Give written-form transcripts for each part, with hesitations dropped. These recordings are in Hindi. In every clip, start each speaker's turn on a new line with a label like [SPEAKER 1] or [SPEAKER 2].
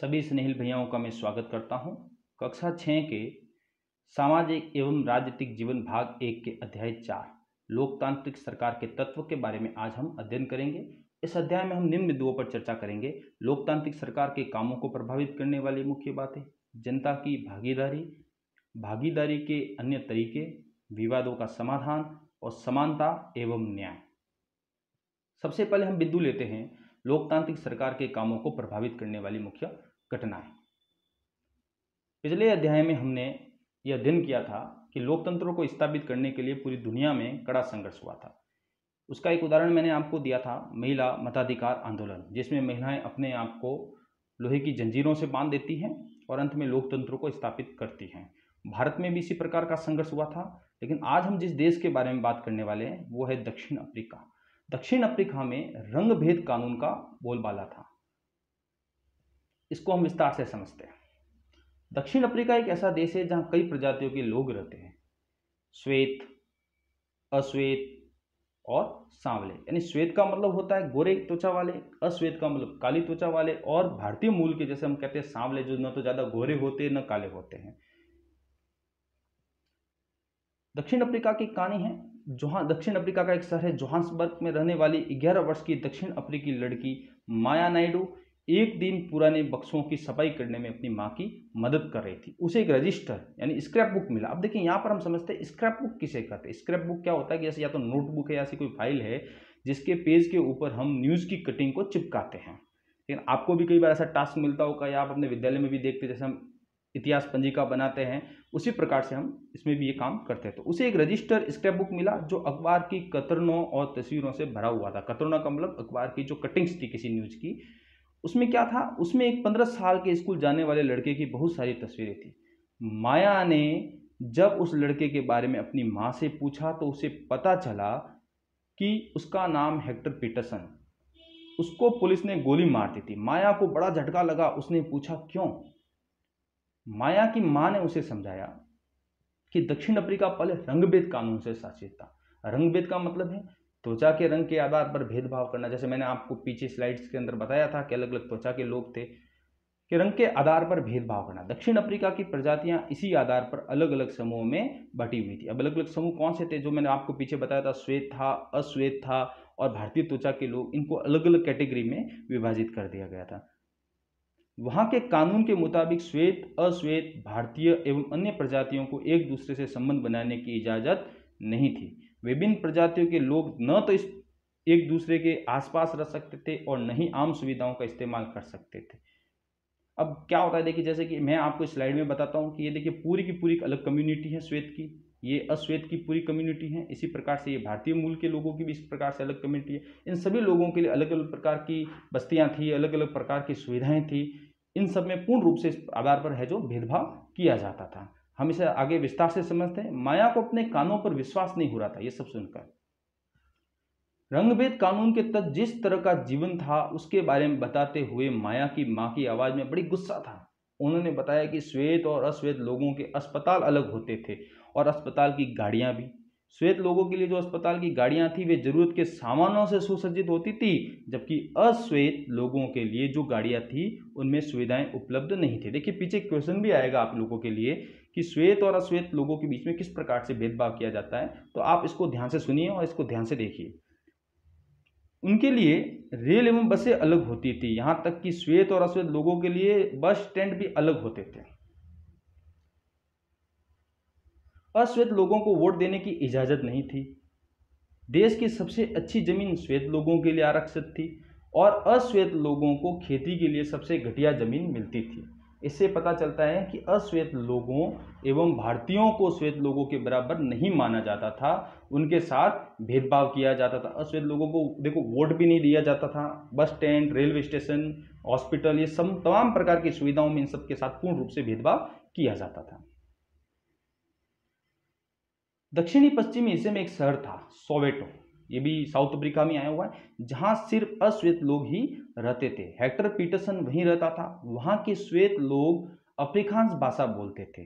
[SPEAKER 1] सभी स्नेहिल भैयाओं का मैं स्वागत करता हूं। कक्षा 6 के सामाजिक एवं राजनीतिक जीवन भाग 1 के अध्याय 4 लोकतांत्रिक सरकार के तत्व के बारे में आज हम अध्ययन करेंगे। इस अध्याय में हम निम्न बिंदुओं पर चर्चा करेंगे। लोकतांत्रिक सरकार के कामों को प्रभावित करने वाली मुख्य बातें, जनता की भागीदारी, भागीदारी के अन्य तरीके, विवादों का समाधान और समानता एवं न्याय। सबसे पहले हम बिंदु लेते हैं लोकतांत्रिक सरकार के कामों को प्रभावित करने वाली मुख्य घटनाएं। पिछले अध्याय में हमने यह अध्ययन किया था कि लोकतंत्र को स्थापित करने के लिए पूरी दुनिया में कड़ा संघर्ष हुआ था। उसका एक उदाहरण मैंने आपको दिया था, महिला मताधिकार आंदोलन, जिसमें महिलाएं अपने आप को लोहे की जंजीरों से बांध देती हैं और अंत में लोकतंत्र को स्थापित करती हैं। भारत में भी इसी प्रकार का संघर्ष हुआ था। लेकिन आज हम जिस देश के बारे में बात करने वाले हैं वो है दक्षिण अफ्रीका। दक्षिण अफ्रीका में रंगभेद कानून का बोलबाला था। इसको हम विस्तार से समझते हैं। दक्षिण अफ्रीका एक ऐसा देश है जहां कई प्रजातियों के लोग रहते हैं, श्वेत, अश्वेत और सांवले। यानी श्वेत का मतलब होता है गोरे त्वचा वाले, अश्वेत का मतलब काली त्वचा वाले, और भारतीय मूल के जैसे हम कहते हैं सांवले, जो न तो ज्यादा गोरे होते न काले होते हैं। दक्षिण अफ्रीका की कहानी है। दक्षिण अफ्रीका का एक शहर है जोहान्सबर्ग में रहने वाली 11 वर्ष की दक्षिण अफ्रीकी लड़की माया नायडू एक दिन पुराने बक्सों की सफाई करने में अपनी मां की मदद कर रही थी। उसे एक रजिस्टर यानी स्क्रैप बुक मिला। अब देखिए, यहाँ पर हम समझते हैं स्क्रैप बुक किसे कहते हैं। स्क्रैप बुक क्या होता है कि जैसे या तो नोटबुक है या ऐसी कोई फाइल है जिसके पेज के ऊपर हम न्यूज़ की कटिंग को चिपकाते हैं। लेकिन आपको भी कई बार ऐसा टास्क मिलता होगा, या आप अपने विद्यालय में भी देखते हैं, जैसे हम इतिहास पंजिका बनाते हैं, उसी प्रकार से हम इसमें भी ये काम करते हैं। तो उसे एक रजिस्टर स्क्रैप बुक मिला जो अखबार की कतरनों और तस्वीरों से भरा हुआ था। कतरनों का मतलब अखबार की जो कटिंग्स थी किसी न्यूज की। उसमें क्या था, उसमें एक 15 साल के स्कूल जाने वाले लड़के की बहुत सारी तस्वीरें थी। माया ने जब उस लड़के के बारे में अपनी माँ से पूछा तो उसे पता चला कि उसका नाम हेक्टर पीटरसन। उसको पुलिस ने गोली मार दी थी। माया को बड़ा झटका लगा। उसने पूछा क्यों। माया की मां ने उसे समझाया कि दक्षिण अफ्रीका पहले रंगभेद कानून से शासित था। रंगभेद का मतलब है त्वचा के रंग के आधार पर भेदभाव करना। जैसे मैंने आपको पीछे स्लाइड्स के अंदर बताया था कि अलग अलग त्वचा के लोग थे, कि रंग के आधार पर भेदभाव करना। दक्षिण अफ्रीका की प्रजातियां इसी आधार पर अलग अलग समूहों में बटी हुई थी। अब अलग अलग समूह कौन से थे, जो मैंने आपको पीछे बताया था, श्वेत था, अश्वेत था और भारतीय त्वचा के लोग। इनको अलग अलग कैटेगरी में विभाजित कर दिया गया था। वहां के कानून के मुताबिक श्वेत, अश्वेत, भारतीय एवं अन्य प्रजातियों को एक दूसरे से संबंध बनाने की इजाजत नहीं थी। विभिन्न प्रजातियों के लोग न तो इस एक दूसरे के आसपास रह सकते थे और न ही आम सुविधाओं का इस्तेमाल कर सकते थे। अब क्या होता है, देखिए, जैसे कि मैं आपको स्लाइड में बताता हूँ कि ये देखिए पूरी की पूरी अलग कम्युनिटी है श्वेत की, ये अश्वेत की पूरी कम्युनिटी है। इसी प्रकार से ये भारतीय मूल के लोगों की भी इस प्रकार से अलग कम्युनिटी है। इन सभी लोगों के लिए अलग अलग प्रकार की बस्तियां थी, अलग अलग प्रकार की सुविधाएं थी। इन सब में पूर्ण रूप से इस आधार पर है जो भेदभाव किया जाता था। हम इसे आगे विस्तार से समझते हैं। माया को अपने कानों पर विश्वास नहीं हो रहा था ये सब सुनकर। रंगभेद कानून के तहत जिस तरह का जीवन था उसके बारे में बताते हुए माया की मां की आवाज में बड़ी गुस्सा था। उन्होंने बताया कि श्वेत और अश्वेत लोगों के अस्पताल अलग होते थे और अस्पताल की गाड़ियां भी। श्वेत लोगों के लिए जो अस्पताल की गाड़ियां थी वे जरूरत के सामानों से सुसज्जित होती थी, जबकि अश्वेत लोगों के लिए जो गाड़ियां थी उनमें सुविधाएं उपलब्ध नहीं थी। देखिए, पीछे क्वेश्चन भी आएगा आप लोगों के लिए कि श्वेत और अश्वेत लोगों के बीच में किस प्रकार से भेदभाव किया जाता है। तो आप इसको ध्यान से सुनिए और इसको ध्यान से देखिए। उनके लिए रेल एवं बसें अलग होती थी, यहां तक कि श्वेत और अश्वेत लोगों के लिए बस स्टैंड भी अलग होते थे। अश्वेत लोगों को वोट देने की इजाजत नहीं थी। देश की सबसे अच्छी जमीन श्वेत लोगों के लिए आरक्षित थी और अश्वेत लोगों को खेती के लिए सबसे घटिया जमीन मिलती थी। इससे पता चलता है कि अश्वेत लोगों एवं भारतीयों को श्वेत लोगों के बराबर नहीं माना जाता था, उनके साथ भेदभाव किया जाता था। अश्वेत लोगों को देखो वोट भी नहीं दिया जाता था। Bus stand, railway station, hospital, ये सब तमाम प्रकार की सुविधाओं में इन सब के साथ पूर्ण रूप से भेदभाव किया जाता था। दक्षिणी पश्चिमी हिस्से में एक शहर था सोवेटो, ये भी साउथ अफ्रीका में आया हुआ है, जहां सिर्फ अश्वेत लोग ही रहते थे। हेक्टर पीटरसन वहीं रहता था। वहां के श्वेत लोग अफ्रीकांस भाषा बोलते थे।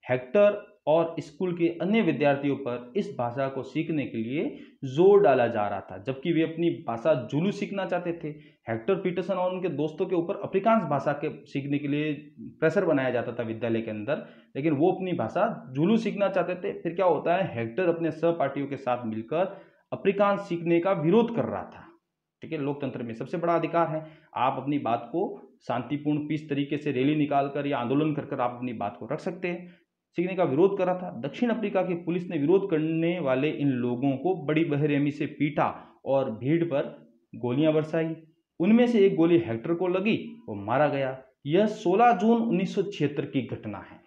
[SPEAKER 1] हेक्टर और स्कूल के अन्य विद्यार्थियों पर इस भाषा को सीखने के लिए जोर डाला जा रहा था, जबकि वे अपनी भाषा जुलू सीखना चाहते थे। हेक्टर पीटरसन और उनके दोस्तों के ऊपर अफ्रीकांस भाषा के सीखने के लिए प्रेशर बनाया जाता था विद्यालय के अंदर, लेकिन वो अपनी भाषा जुलू सीखना चाहते थे। फिर क्या होता है, हेक्टर अपने सहपाठियों के साथ मिलकर अफ्रीकांस सीखने का विरोध कर रहा था। ठीक है, लोकतंत्र में सबसे बड़ा अधिकार है, आप अपनी बात को शांतिपूर्ण पीस तरीके से रैली निकालकर या आंदोलन कर आप अपनी बात को रख सकते हैं। सीखने का विरोध कर रहा था। दक्षिण अफ्रीका की पुलिस ने विरोध करने वाले इन लोगों को बड़ी बेरहमी से पीटा और भीड़ पर गोलियां बरसाई। उनमें से एक गोली हेक्टर को लगी, वो मारा गया। यह 16 जून 1976 की घटना है।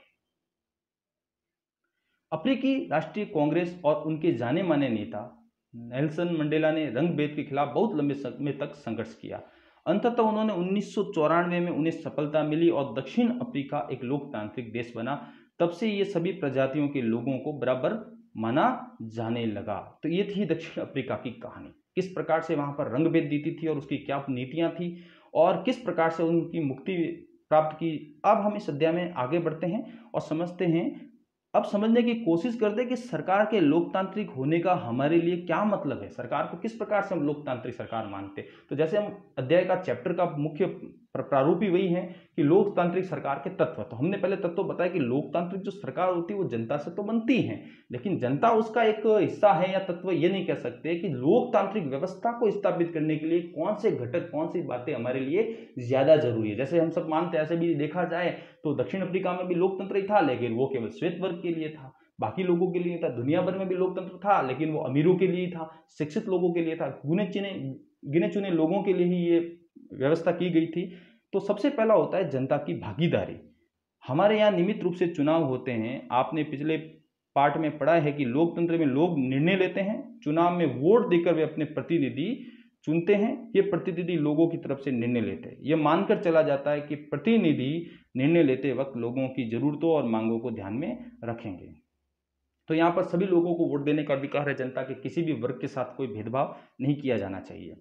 [SPEAKER 1] अफ्रीकी राष्ट्रीय कांग्रेस और उनके जाने माने नेता नेल्सन मंडेला ने रंग भेद के खिलाफ बहुत लंबे समय तक संघर्ष किया। अंततः उन्होंने 1994 में उन्हें सफलता मिली और दक्षिण अफ्रीका एक लोकतांत्रिक देश बना। तब से ये सभी प्रजातियों के लोगों को बराबर माना जाने लगा। तो ये थी दक्षिण अफ्रीका की कहानी, किस प्रकार से वहां पर रंग भेद नीति थी और उसकी क्या नीतियां थी और किस प्रकार से उनकी मुक्ति प्राप्त की। अब हम इस अध्याय में आगे बढ़ते हैं और समझते हैं, अब समझने की कोशिश करते हैं कि सरकार के लोकतांत्रिक होने का हमारे लिए क्या मतलब है, सरकार को किस प्रकार से हम लोकतांत्रिक सरकार मानते हैं। तो जैसे हम अध्याय का चैप्टर का मुख्य प्रारूप ही वही है कि लोकतांत्रिक सरकार के तत्व। तो हमने पहले तत्व बताया कि लोकतांत्रिक जो सरकार होती है वो जनता से तो बनती है, लेकिन जनता उसका एक हिस्सा है या तत्व। ये नहीं कह सकते कि लोकतांत्रिक व्यवस्था को स्थापित करने के लिए कौन से घटक, कौन सी बातें हमारे लिए ज्यादा जरूरी है। जैसे हम सब मानते हैं, ऐसे भी देखा जाए तो दक्षिण अफ्रीका में भी लोकतंत्र ही था, लेकिन वो केवल श्वेत वर्ग के लिए था, बाकी लोगों के लिए था। दुनिया भर में भी लोकतंत्र था, लेकिन वो अमीरों के लिए था, शिक्षित लोगों के लिए था, गिने चुने लोगों के लिए ही ये व्यवस्था की गई थी। तो सबसे पहला होता है जनता की भागीदारी। हमारे यहाँ नियमित रूप से चुनाव होते हैं। आपने पिछले पार्ट में पढ़ा है कि लोकतंत्र में लोग निर्णय लेते हैं, चुनाव में वोट देकर वे अपने प्रतिनिधि चुनते हैं। ये प्रतिनिधि लोगों की तरफ से निर्णय लेते हैं। यह मानकर चला जाता है कि प्रतिनिधि निर्णय लेते वक्त लोगों की जरूरतों और मांगों को ध्यान में रखेंगे। तो यहाँ पर सभी लोगों को वोट देने का अधिकार है। जनता के किसी भी वर्ग के साथ कोई भेदभाव नहीं किया जाना चाहिए।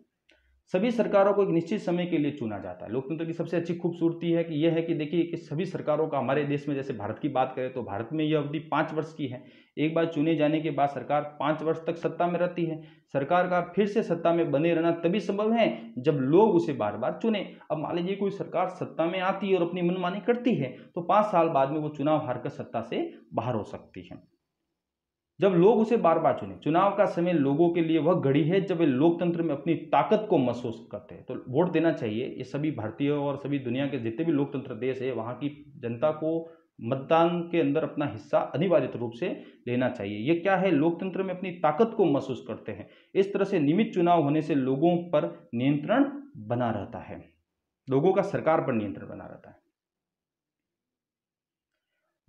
[SPEAKER 1] सभी सरकारों को एक निश्चित समय के लिए चुना जाता है। लोकतंत्र की सबसे अच्छी खूबसूरती है कि यह है कि देखिए कि सभी सरकारों का, हमारे देश में जैसे भारत की बात करें तो भारत में यह अवधि 5 वर्ष की है। एक बार चुने जाने के बाद सरकार 5 वर्ष तक सत्ता में रहती है। सरकार का फिर से सत्ता में बने रहना तभी संभव है जब लोग उसे बार बार चुने। अब मान लीजिए कोई सरकार सत्ता में आती है और अपनी मनमानी करती है तो 5 साल बाद में वो चुनाव हारकर सत्ता से बाहर हो सकती है, जब लोग उसे बार बार चुने। चुनाव का समय लोगों के लिए वह घड़ी है जब वे लोकतंत्र में अपनी ताकत को महसूस करते हैं। तो वोट देना चाहिए। ये सभी भारतीय और सभी दुनिया के जितने भी लोकतंत्र देश है, वहाँ की जनता को मतदान के अंदर अपना हिस्सा अनिवार्य रूप से लेना चाहिए। ये क्या है, लोकतंत्र में अपनी ताकत को महसूस करते हैं। इस तरह से नियमित चुनाव होने से लोगों पर नियंत्रण बना रहता है, लोगों का सरकार पर नियंत्रण बना रहता है।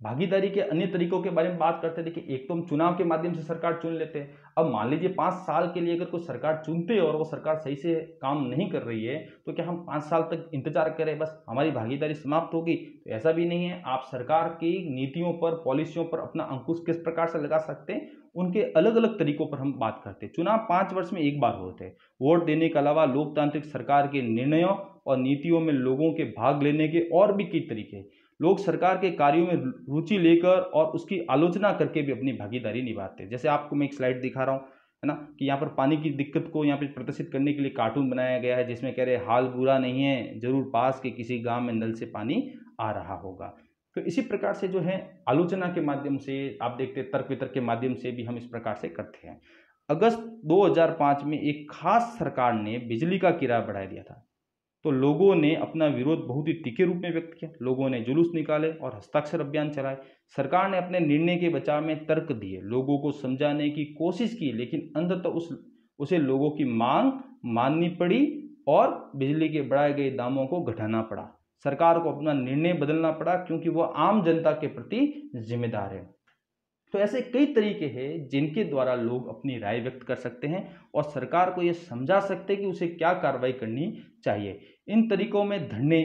[SPEAKER 1] भागीदारी के अन्य तरीकों के बारे में बात करते हैं। देखिए, एक तो हम चुनाव के माध्यम से सरकार चुन लेते हैं। अब मान लीजिए 5 साल के लिए अगर कोई सरकार चुनते हैं और वो सरकार सही से काम नहीं कर रही है तो क्या हम 5 साल तक इंतजार करें, बस हमारी भागीदारी समाप्त होगी? तो ऐसा भी नहीं है। आप सरकार की नीतियों पर, पॉलिसियों पर अपना अंकुश किस प्रकार से लगा सकते हैं, उनके अलग अलग तरीकों पर हम बात करते हैं। चुनाव 5 वर्ष में एक बार होते हैं। वोट देने के अलावा लोकतांत्रिक सरकार के निर्णयों और नीतियों में लोगों के भाग लेने के और भी कई तरीके हैं। लोग सरकार के कार्यों में रुचि लेकर और उसकी आलोचना करके भी अपनी भागीदारी निभाते हैं। जैसे आपको मैं एक स्लाइड दिखा रहा हूँ, है ना, कि यहाँ पर पानी की दिक्कत को यहाँ पे प्रदर्शित करने के लिए कार्टून बनाया गया है, जिसमें कह रहे हाल बुरा नहीं है, जरूर पास के किसी गांव में नल से पानी आ रहा होगा। तो इसी प्रकार से जो है आलोचना के माध्यम से, आप देखते हैं तर्क वितर्क के माध्यम से भी हम इस प्रकार से करते हैं। अगस्त 2005 में एक खास सरकार ने बिजली का किराया बढ़ा दिया था, तो लोगों ने अपना विरोध बहुत ही तीखे रूप में व्यक्त किया। लोगों ने जुलूस निकाले और हस्ताक्षर अभियान चलाए। सरकार ने अपने निर्णय के बचाव में तर्क दिए, लोगों को समझाने की कोशिश की, लेकिन अंततः उसे लोगों की मांग माननी पड़ी और बिजली के बढ़ाए गए दामों को घटाना पड़ा। सरकार को अपना निर्णय बदलना पड़ा क्योंकि वह आम जनता के प्रति जिम्मेदार है। तो ऐसे कई तरीके हैं जिनके द्वारा लोग अपनी राय व्यक्त कर सकते हैं और सरकार को यह समझा सकते हैं कि उसे क्या कार्रवाई करनी चाहिए। इन तरीकों में धरने,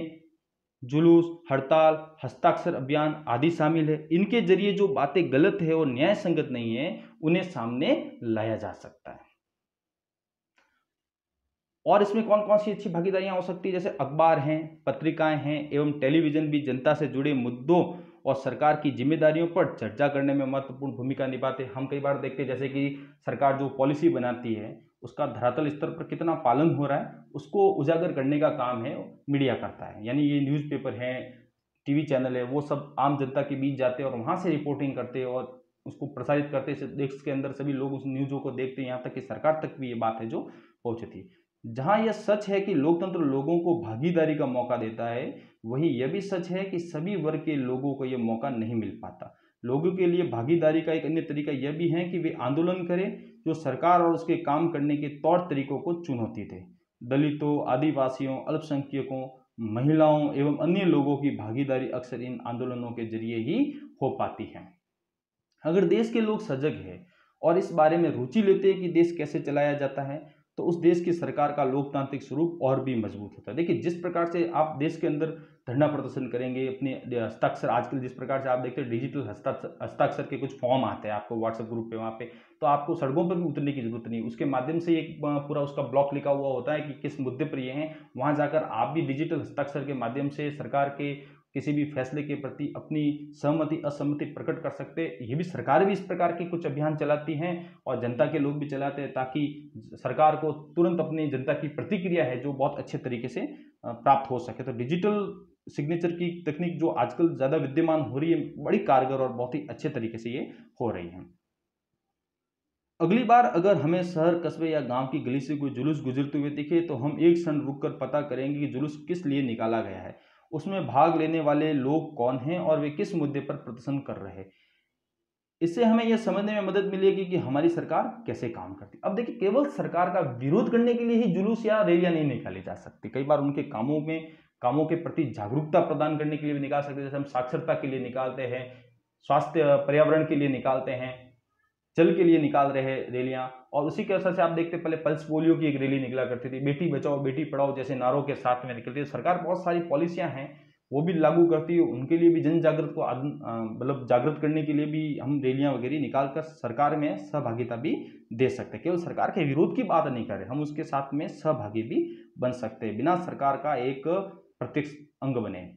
[SPEAKER 1] जुलूस, हड़ताल, हस्ताक्षर अभियान आदि शामिल है। इनके जरिए जो बातें गलत है और न्याय संगत नहीं है उन्हें सामने लाया जा सकता है। और इसमें कौन कौन सी अच्छी भागीदारियां हो सकती है, जैसे अखबार हैं, पत्रिकाएं हैं एवं टेलीविजन भी जनता से जुड़े मुद्दों और सरकार की जिम्मेदारियों पर चर्चा करने में महत्वपूर्ण भूमिका निभाते हैं। हम कई बार देखते हैं जैसे कि सरकार जो पॉलिसी बनाती है उसका धरातल स्तर पर कितना पालन हो रहा है उसको उजागर करने का काम है मीडिया करता है। यानी ये न्यूज़पेपर है, टीवी चैनल है, वो सब आम जनता के बीच जाते हैं और वहाँ से रिपोर्टिंग करते हैं और उसको प्रसारित करते हैं। देश के अंदर सभी लोग उस न्यूज़ों को देखते हैं, यहाँ तक कि सरकार तक भी ये बात है जो पहुँचती है। जहाँ यह सच है कि लोकतंत्र लोगों को भागीदारी का मौका देता है, वहीं यह भी सच है कि सभी वर्ग के लोगों को यह मौका नहीं मिल पाता। लोगों के लिए भागीदारी का एक अन्य तरीका यह भी है कि वे आंदोलन करें जो सरकार और उसके काम करने के तौर तरीकों को चुनौती दे। दलितों, आदिवासियों, अल्पसंख्यकों, महिलाओं एवं अन्य लोगों की भागीदारी अक्सर इन आंदोलनों के जरिए ही हो पाती है। अगर देश के लोग सजग हैं और इस बारे में रुचि लेते हैं कि देश कैसे चलाया जाता है, तो उस देश की सरकार का लोकतांत्रिक स्वरूप और भी मजबूत होता है। देखिए, जिस प्रकार से आप देश के अंदर धरना प्रदर्शन करेंगे, अपने हस्ताक्षर, आजकल जिस प्रकार से आप देखते हैं डिजिटल हस्ताक्षर के कुछ फॉर्म आते हैं आपको व्हाट्सएप ग्रुप पे, वहाँ पे तो आपको सड़कों पर भी उतरने की जरूरत नहीं, उसके माध्यम से एक पूरा उसका ब्लॉक लिखा हुआ होता है कि किस मुद्दे पर ये हैं। वहाँ जाकर आप भी डिजिटल हस्ताक्षर के माध्यम से सरकार के किसी भी फैसले के प्रति अपनी सहमति असहमति प्रकट कर सकते हैं। ये भी सरकार भी इस प्रकार के कुछ अभियान चलाती हैं और जनता के लोग भी चलाते हैं ताकि सरकार को तुरंत अपनी जनता की प्रतिक्रिया है जो बहुत अच्छे तरीके से प्राप्त हो सके। तो डिजिटल सिग्नेचर की तकनीक जो आजकल ज़्यादा विद्यमान हो रही है, बड़ी कारगर और बहुत ही अच्छे तरीके से ये हो रही है। अगली बार अगर हमें शहर, कस्बे या गांव की गली से कोई जुलूस गुजरते हुए दिखे तो हम एक क्षण रुककर पता करेंगे कि जुलूस किस लिए निकाला गया है, उसमें भाग लेने वाले लोग कौन हैं और वे किस मुद्दे पर प्रदर्शन कर रहे हैं। इससे हमें यह समझने में मदद मिलेगी कि हमारी सरकार कैसे काम करती है। अब देखिए, केवल सरकार का विरोध करने के लिए ही जुलूस या रैलियां नहीं निकाली जा सकती। कई बार उनके कामों के प्रति जागरूकता प्रदान करने के लिए भी निकाल सकते हैं। जैसे हम साक्षरता के लिए निकालते हैं, स्वास्थ्य पर्यावरण के लिए निकालते हैं, जल के लिए निकाल रहे हैं रैलियां। और उसी के असर से आप देखते पहले पल्स पोलियो की एक रैली निकला करती थी, बेटी बचाओ बेटी पढ़ाओ जैसे नारों के साथ में निकलती है। सरकार बहुत सारी पॉलिसियां हैं वो भी लागू करती है, उनके लिए भी जन जागृत को मतलब जागृत करने के लिए भी हम रैलियां वगैरह निकालकर सरकार में सहभागिता भी दे सकते हैं। केवल सरकार के विरोध की बात नहीं कर रहे, हम उसके साथ में सहभागी भी बन सकते हैं, बिना सरकार का एक प्रत्यक्ष अंग बने।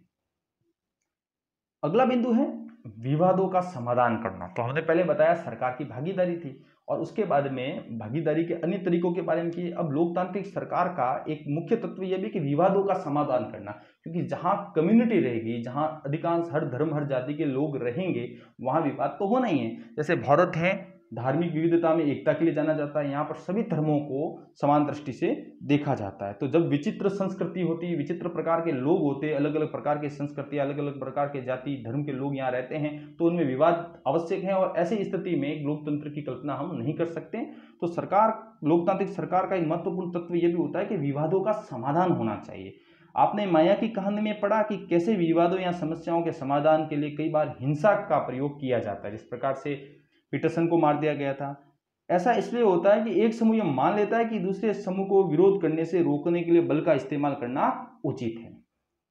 [SPEAKER 1] अगला बिंदु है विवादों का समाधान करना। तो हमने पहले बताया सरकार की भागीदारी थी और उसके बाद में भागीदारी के अन्य तरीकों के बारे में किए। अब लोकतांत्रिक सरकार का एक मुख्य तत्व यह भी कि विवादों का समाधान करना, क्योंकि जहां कम्युनिटी रहेगी, जहां अधिकांश हर धर्म हर जाति के लोग रहेंगे, वहां विवाद तो होना ही है। जैसे भारत है, धार्मिक विविधता में एकता के लिए जाना जाता है, यहाँ पर सभी धर्मों को समान दृष्टि से देखा जाता है। तो जब विचित्र संस्कृति होती है, विचित्र प्रकार के लोग होते हैं, अलग अलग प्रकार की संस्कृति, अलग अलग प्रकार के जाति धर्म के लोग यहाँ रहते हैं, तो उनमें विवाद आवश्यक है। और ऐसी स्थिति में एक लोकतंत्र की कल्पना हम नहीं कर सकते। तो लोकतांत्रिक सरकार का एक महत्वपूर्ण तत्व यह भी होता है कि विवादों का समाधान होना चाहिए। आपने माया की कहानी में पढ़ा कि कैसे विवादों या समस्याओं के समाधान के लिए कई बार हिंसा का प्रयोग किया जाता है, जिस प्रकार से पीटरसन को मार दिया गया था। ऐसा इसलिए होता है कि एक समूह यह मान लेता है कि दूसरे समूह को विरोध करने से रोकने के लिए बल का इस्तेमाल करना उचित है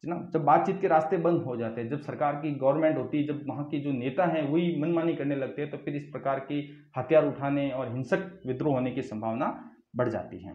[SPEAKER 1] ना। जब बातचीत के रास्ते बंद हो जाते हैं, जब सरकार की गवर्नमेंट होती है, जब वहाँ के जो नेता हैं वही मनमानी करने लगते हैं, तो फिर इस प्रकार के हथियार उठाने और हिंसक विद्रोह होने की संभावना बढ़ जाती है।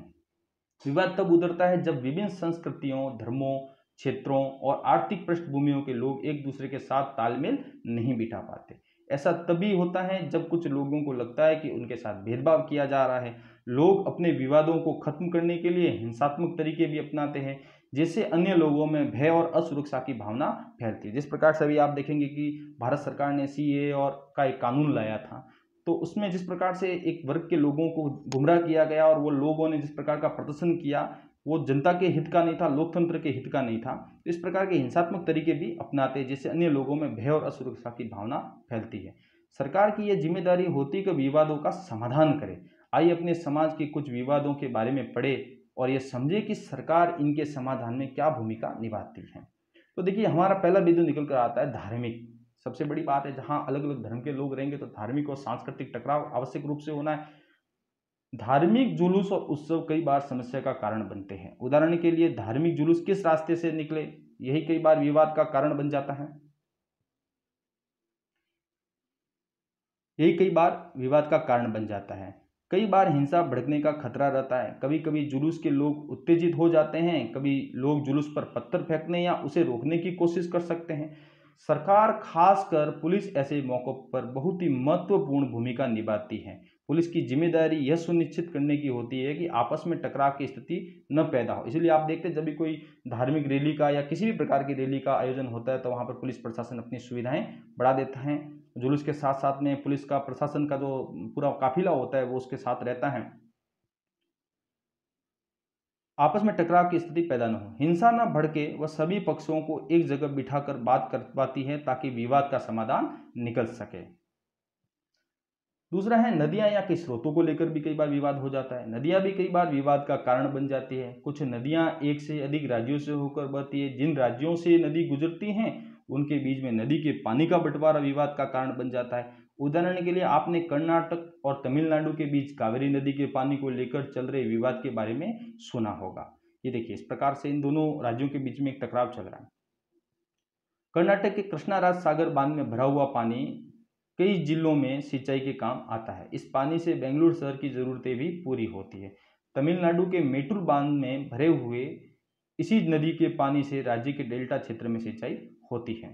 [SPEAKER 1] विवाद तब उतरता है जब विभिन्न संस्कृतियों, धर्मों, क्षेत्रों और आर्थिक पृष्ठभूमियों के लोग एक दूसरे के साथ तालमेल नहीं बिठा पाते। ऐसा तभी होता है जब कुछ लोगों को लगता है कि उनके साथ भेदभाव किया जा रहा है। लोग अपने विवादों को खत्म करने के लिए हिंसात्मक तरीके भी अपनाते हैं, जिससे अन्य लोगों में भय और असुरक्षा की भावना फैलती है। जिस प्रकार से अभी आप देखेंगे कि भारत सरकार ने सीएए का एक कानून लाया था, तो उसमें जिस प्रकार से एक वर्ग के लोगों को गुमराह किया गया और वो लोगों ने जिस प्रकार का प्रदर्शन किया, वो जनता के हित का नहीं था, लोकतंत्र के हित का नहीं था। इस प्रकार के हिंसात्मक तरीके भी अपनाते हैं, जिससे अन्य लोगों में भय और असुरक्षा की भावना फैलती है। सरकार की यह जिम्मेदारी होती है कि विवादों का समाधान करे। आइए अपने समाज के कुछ विवादों के बारे में पढ़े और ये समझे कि सरकार इनके समाधान में क्या भूमिका निभाती है। तो देखिए, हमारा पहला बिंदु निकल कर आता है धार्मिक। सबसे बड़ी बात है, जहाँ अलग अलग धर्म के लोग रहेंगे तो धार्मिक और सांस्कृतिक टकराव आवश्यक रूप से होना है। धार्मिक जुलूस और उत्सव कई बार समस्या का कारण बनते हैं। उदाहरण के लिए, धार्मिक जुलूस किस रास्ते से निकले, यही कई बार विवाद का कारण बन जाता है। यही कई बार विवाद का कारण बन जाता है। कई बार हिंसा भड़कने का खतरा रहता है। कभी कभी जुलूस के लोग उत्तेजित हो जाते हैं, कभी लोग जुलूस पर पत्थर फेंकने या उसे रोकने की कोशिश कर सकते हैं। सरकार खासकर पुलिस ऐसे मौकों पर बहुत ही महत्वपूर्ण भूमिका निभाती है। पुलिस की जिम्मेदारी यह सुनिश्चित करने की होती है कि आपस में टकराव की स्थिति न पैदा हो। इसलिए आप देखते हैं जब भी कोई धार्मिक रैली का या किसी भी प्रकार की रैली का आयोजन होता है तो वहाँ पर पुलिस प्रशासन अपनी सुविधाएं बढ़ा देता है। जुलूस के साथ साथ में पुलिस का प्रशासन का जो पूरा काफिला होता है वो उसके साथ रहता है। आपस में टकराव की स्थिति पैदा न हो, हिंसा न भड़के, वह सभी पक्षों को एक जगह बिठाकर बात कर पाती है ताकि विवाद का समाधान निकल सके। दूसरा है नदियां या के स्रोतों को लेकर भी कई बार विवाद हो जाता है। नदियां भी कई बार विवाद का कारण बन जाती है। कुछ नदियां एक से अधिक राज्यों से होकर बहती है। जिन राज्यों से नदी गुजरती हैं उनके बीच में नदी के पानी का बंटवारा विवाद का कारण बन जाता है। उदाहरण के लिए आपने कर्नाटक और तमिलनाडु के बीच कावेरी नदी के पानी को लेकर चल रहे विवाद के बारे में सुना होगा। ये देखिए इस प्रकार से इन दोनों राज्यों के बीच में एक टकराव चल रहा है। कर्नाटक के कृष्णाराज सागर बांध में भरा हुआ पानी कई जिलों में सिंचाई के काम आता है। इस पानी से बेंगलुरु शहर की जरूरतें भी पूरी होती है। तमिलनाडु के मेटूर बांध में भरे हुए इसी नदी के पानी से राज्य के डेल्टा क्षेत्र में सिंचाई होती है।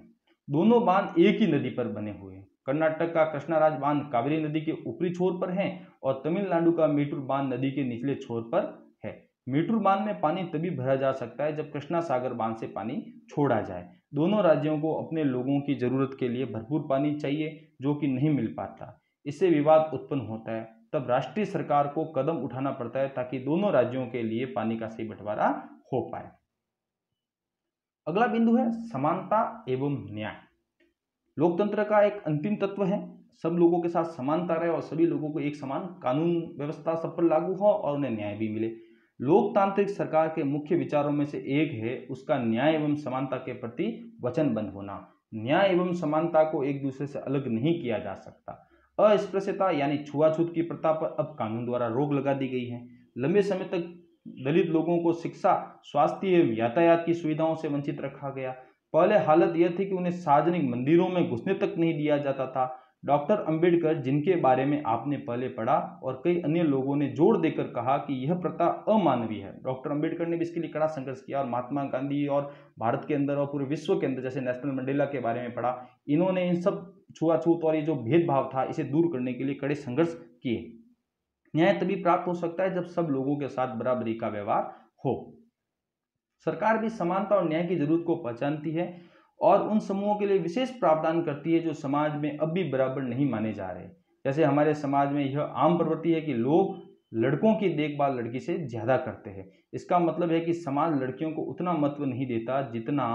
[SPEAKER 1] दोनों बांध एक ही नदी पर बने हुए हैं। कर्नाटक का कृष्णाराज बांध कावेरी नदी के ऊपरी छोर पर है और तमिलनाडु का मेटूर बांध नदी के निचले छोर पर है। मेटूर बांध में पानी तभी भरा जा सकता है जब कृष्णा सागर बांध से पानी छोड़ा जाए। दोनों राज्यों को अपने लोगों की जरूरत के लिए भरपूर पानी चाहिए जो कि नहीं मिल पाता। इससे विवाद उत्पन्न होता है। तब राष्ट्रीय सरकार को कदम उठाना पड़ता है ताकि दोनों राज्यों के लिए पानी का सही बंटवारा हो पाए। अगला बिंदु है समानता एवं न्याय। लोकतंत्र का एक अंतिम तत्व है सब लोगों के साथ समानता रहे और सभी लोगों को एक समान कानून व्यवस्था सब पर लागू हो और उन्हें न्याय भी मिले। लोकतांत्रिक सरकार के मुख्य विचारों में से एक है उसका न्याय एवं समानता के प्रति वचनबद्ध होना। न्याय एवं समानता को एक दूसरे से अलग नहीं किया जा सकता। अस्पृश्यता यानी छुआछूत की प्रथा पर अब कानून द्वारा रोक लगा दी गई है। लंबे समय तक दलित लोगों को शिक्षा, स्वास्थ्य एवं यातायात की सुविधाओं से वंचित रखा गया। पहले हालत यह थी कि उन्हें सार्वजनिक मंदिरों में घुसने तक नहीं दिया जाता था। डॉक्टर अंबेडकर, जिनके बारे में आपने पहले पढ़ा, और कई अन्य लोगों ने जोर देकर कहा कि यह प्रथा अमानवीय है। डॉक्टर अंबेडकर ने भी इसके लिए कड़ा संघर्ष किया और महात्मा गांधी और भारत के अंदर और पूरे विश्व के अंदर जैसे नेल्सन मंडेला के बारे में पढ़ा, इन्होंने इन सब छुआछूत और ये जो भेदभाव था इसे दूर करने के लिए कड़े संघर्ष किए। न्याय तभी प्राप्त हो सकता है जब सब लोगों के साथ बराबरी का व्यवहार हो। सरकार भी समानता और न्याय की जरूरत को पहचानती है और उन समूहों के लिए विशेष प्रावधान करती है जो समाज में अब भी बराबर नहीं माने जा रहे। जैसे हमारे समाज में यह आम प्रवृत्ति है कि लोग लड़कों की देखभाल लड़की से ज्यादा करते हैं। इसका मतलब है कि समाज लड़कियों को उतना महत्व नहीं देता जितना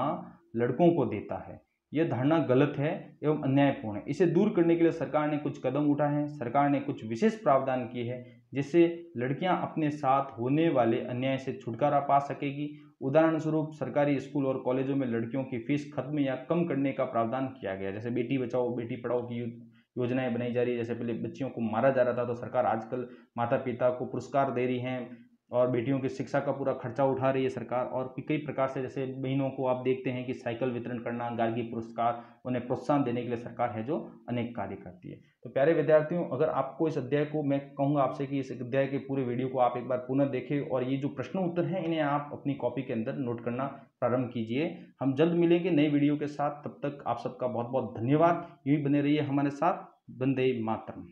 [SPEAKER 1] लड़कों को देता है। यह धारणा गलत है एवं अन्यायपूर्ण है। इसे दूर करने के लिए सरकार ने कुछ कदम उठाए हैं। सरकार ने कुछ विशेष प्रावधान किए हैं जिससे लड़कियां अपने साथ होने वाले अन्याय से छुटकारा पा सकेगी। उदाहरण स्वरूप सरकारी स्कूल और कॉलेजों में लड़कियों की फीस खत्म या कम करने का प्रावधान किया गया। जैसे बेटी बचाओ बेटी पढ़ाओ की योजनाएं बनाई जा रही है। जैसे पहले बच्चियों को मारा जा रहा था तो सरकार आजकल माता पिता को पुरस्कार दे रही हैं और बेटियों की शिक्षा का पूरा खर्चा उठा रही है सरकार। और कई प्रकार से जैसे बहनों को आप देखते हैं कि साइकिल वितरण करना, गार्गी पुरस्कार, उन्हें प्रोत्साहन देने के लिए सरकार है जो अनेक कार्य करती है। तो प्यारे विद्यार्थियों, अगर आपको इस अध्याय को, मैं कहूँगा आपसे कि इस अध्याय के पूरे वीडियो को आप एक बार पुनः देखें और ये जो प्रश्न उत्तर हैं इन्हें आप अपनी कॉपी के अंदर नोट करना प्रारंभ कीजिए। हम जल्द मिलेंगे नई वीडियो के साथ। तब तक आप सबका बहुत बहुत धन्यवाद। यूं ही बने रहिए हमारे साथ। वंदे मातरम।